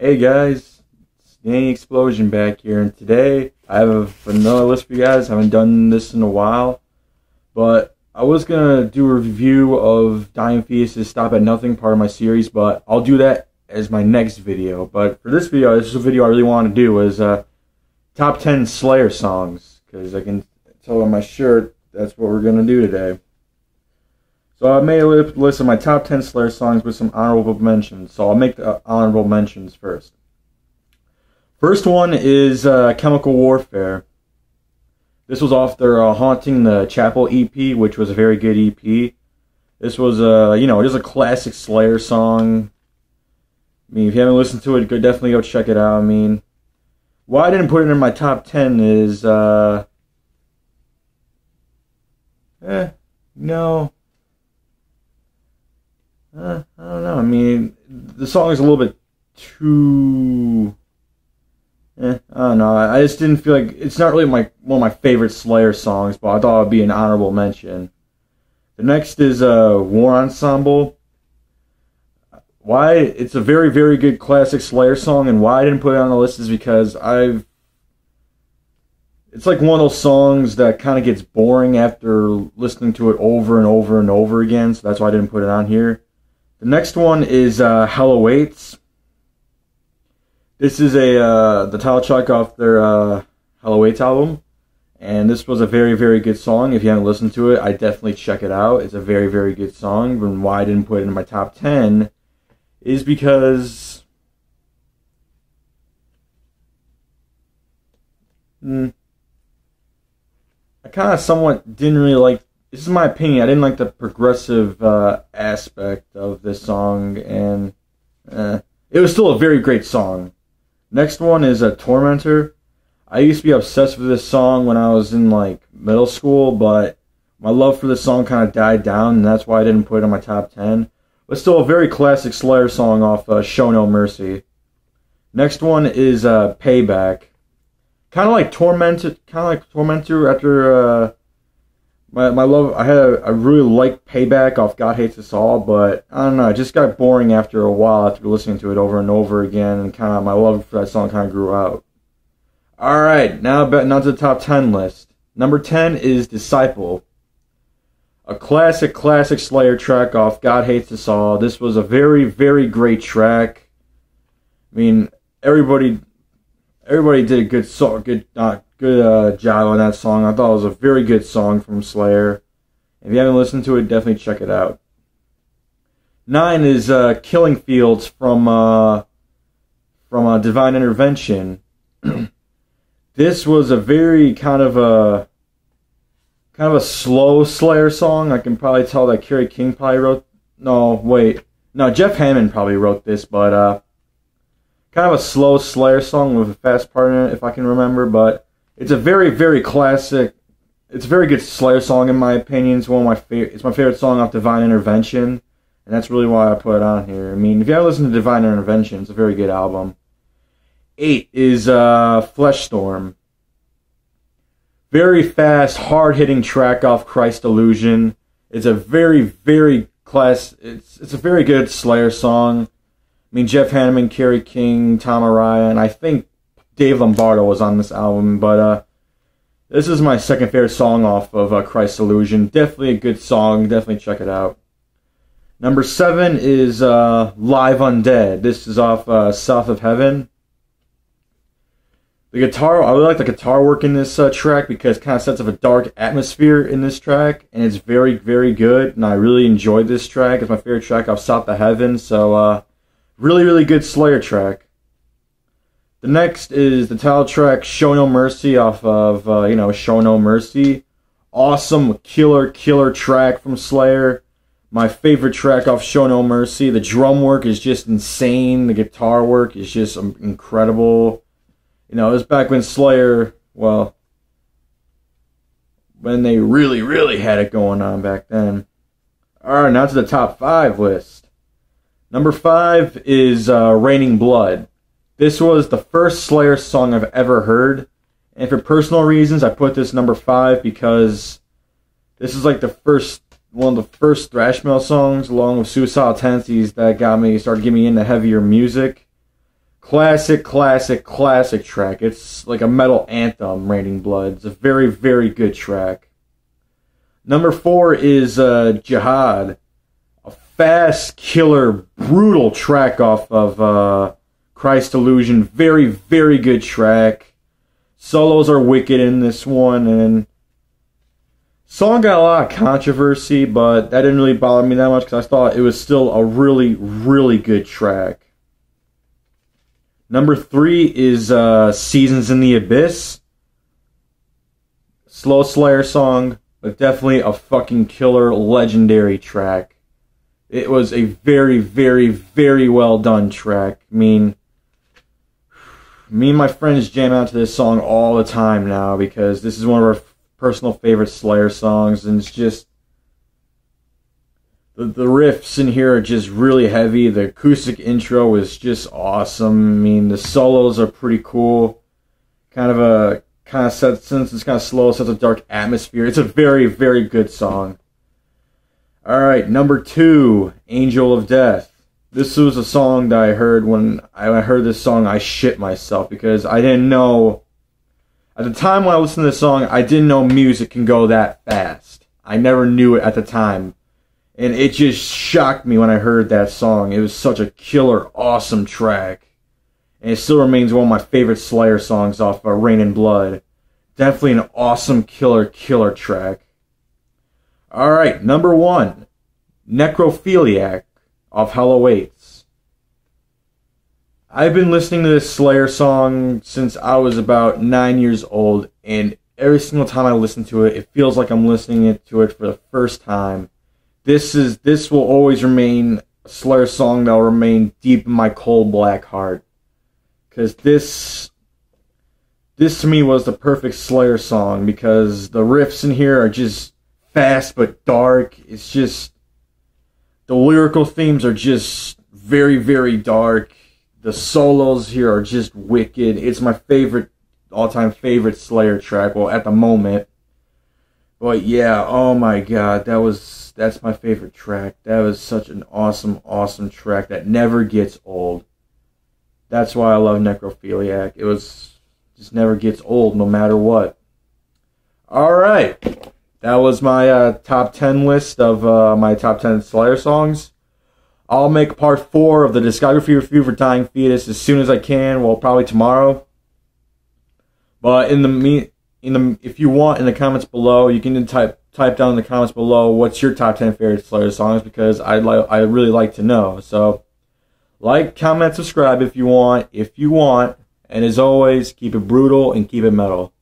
Hey guys, it's Danny Explosion back here, and today I have another list for you guys. I haven't done this in a while, but I was gonna do a review of Dying Fetus's Stop at Nothing, part of my series, but I'll do that as my next video. But for this video, this is a video I really want to do, is top 10 Slayer songs, because I can tell on my shirt that's what we're gonna do today. So I made a list of my top 10 Slayer songs with some honorable mentions. So I'll make the honorable mentions first. First one is Chemical Warfare. This was off their Haunting the Chapel EP, which was a very good EP. This was, just a classic Slayer song. I mean, if you haven't listened to it, definitely go check it out. I mean, why I didn't put it in my top 10 is, no. I don't know. I mean, the song is a little bit too... I don't know. I just didn't feel like... It's not really one of my favorite Slayer songs, but I thought it would be an honorable mention. The next is War Ensemble. Why? It's a very, very good classic Slayer song, and why I didn't put it on the list is because it's like one of those songs that kind of gets boring after listening to it over and over and over again, so that's why I didn't put it on here. The next one is Hell Awaits. This is the title track off their Hell Awaits album, and this was a very, very good song. If you haven't listened to it, I definitely check it out. It's a very, very good song, and why I didn't put it in my top 10 is because I kind of somewhat didn't really like... This is my opinion. I didn't like the progressive aspect of this song, and it was still a very great song. Next one is Tormentor. I used to be obsessed with this song when I was in middle school, but my love for this song kind of died down, and that's why I didn't put it in my top 10. But still a very classic Slayer song off Show No Mercy. Next one is Payback. Kind of like Tormentor after... My love, I really liked Payback off God Hates Us All, but I don't know, it just got boring after a while after listening to it over and over again, and kind of my love for that song kind of grew out. Alright, now to the top 10 list. Number 10 is Disciple. A classic Slayer track off God Hates Us All. This was a very, very great track. I mean, everybody did a good job on that song. I thought it was a very good song from Slayer. If you haven't listened to it, definitely check it out. 9 is Killing Fields from Divine Intervention. This was a very kind of a slow Slayer song. I can probably tell that Kerry King probably wrote... No, Jeff Hammond probably wrote this, but kind of a slow Slayer song with a fast part in it, if I can remember, but it's a very, very classic... It's a very good Slayer song, in my opinion. It's it's my favorite song off Divine Intervention, and that's really why I put it on here. I mean, if you haven't listened to Divine Intervention, it's a very good album. 8 is Fleshstorm. Very fast, hard-hitting track off Christ Illusion. It's a very, very it's a very good Slayer song. I mean, Jeff Hammond, Kerry King, Tom Araya, and I think Dave Lombardo was on this album, but this is my second favorite song off of Christ Illusion. Definitely a good song. Definitely check it out. Number 7 is Live Undead. This is off South of Heaven. I really like the guitar work in this track because it kind of sets up a dark atmosphere in this track, and it's very, very good, and I really enjoyed this track. It's my favorite track off South of Heaven, so really, really good Slayer track. The next is the title track Show No Mercy off of, Show No Mercy. Awesome, killer track from Slayer. My favorite track off Show No Mercy. The drum work is just insane. The guitar work is just incredible. It was back when Slayer, when they really, really had it going on back then. Alright, now to the top 5 list. Number 5 is Raining Blood. This was the first Slayer song I've ever heard, and for personal reasons, I put this number 5 because this is like one of the first thrash metal songs, along with Suicidal Tendencies, that started getting me into heavier music. Classic, classic, classic track. It's like a metal anthem, Raining Blood. It's a very, very good track. Number 4 is Jihad. A fast, killer, brutal track off of Christ Illusion. Very, very good track. Solos are wicked in this one, and song got a lot of controversy, but that didn't really bother me that much because I thought it was still a really, really good track. Number 3 is Seasons in the Abyss. Slow Slayer song, but definitely a fucking killer, legendary track. It was a very, very, very well done track. I mean, me and my friends jam out to this song all the time now because this is one of our personal favorite Slayer songs, and it's just the riffs in here are just really heavy. The acoustic intro is just awesome. I mean, the solos are pretty cool. Since it's kind of slow, sets a dark atmosphere. It's a very, very good song. Alright, number 2, Angel of Death. This was a song that I heard when I heard this song, I shit myself because I didn't know. At the time when I listened to this song, I didn't know music can go that fast. I never knew it at the time. And it just shocked me when I heard that song. It was such a killer, awesome track. And it still remains one of my favorite Slayer songs off Raining Blood. Definitely an awesome, killer track. Alright, number 1, Necrophiliac off Hell Awaits. I've been listening to this Slayer song since I was about 9 years old, and every single time I listen to it, it feels like I'm listening to it for the first time. This will always remain a Slayer song that will remain deep in my cold black heart. Because this to me was the perfect Slayer song, because the riffs in here are just fast but dark. It's just, the lyrical themes are just very, very dark. The solos here are just wicked. It's my all-time favorite Slayer track, well, at the moment. But yeah, oh my god, that's my favorite track. That was such an awesome, awesome track that never gets old. That's why I love Necrophiliac. It just never gets old no matter what. Alright, that was my top 10 list of my top 10 Slayer songs. I'll make part 4 of the discography review for Dying Fetus as soon as I can, well, probably tomorrow. But if you want, in the comments below, you can type down in the comments below what's your top 10 favorite Slayer songs, because I really like to know. So, like, comment, subscribe if you want. And as always, keep it brutal and keep it metal.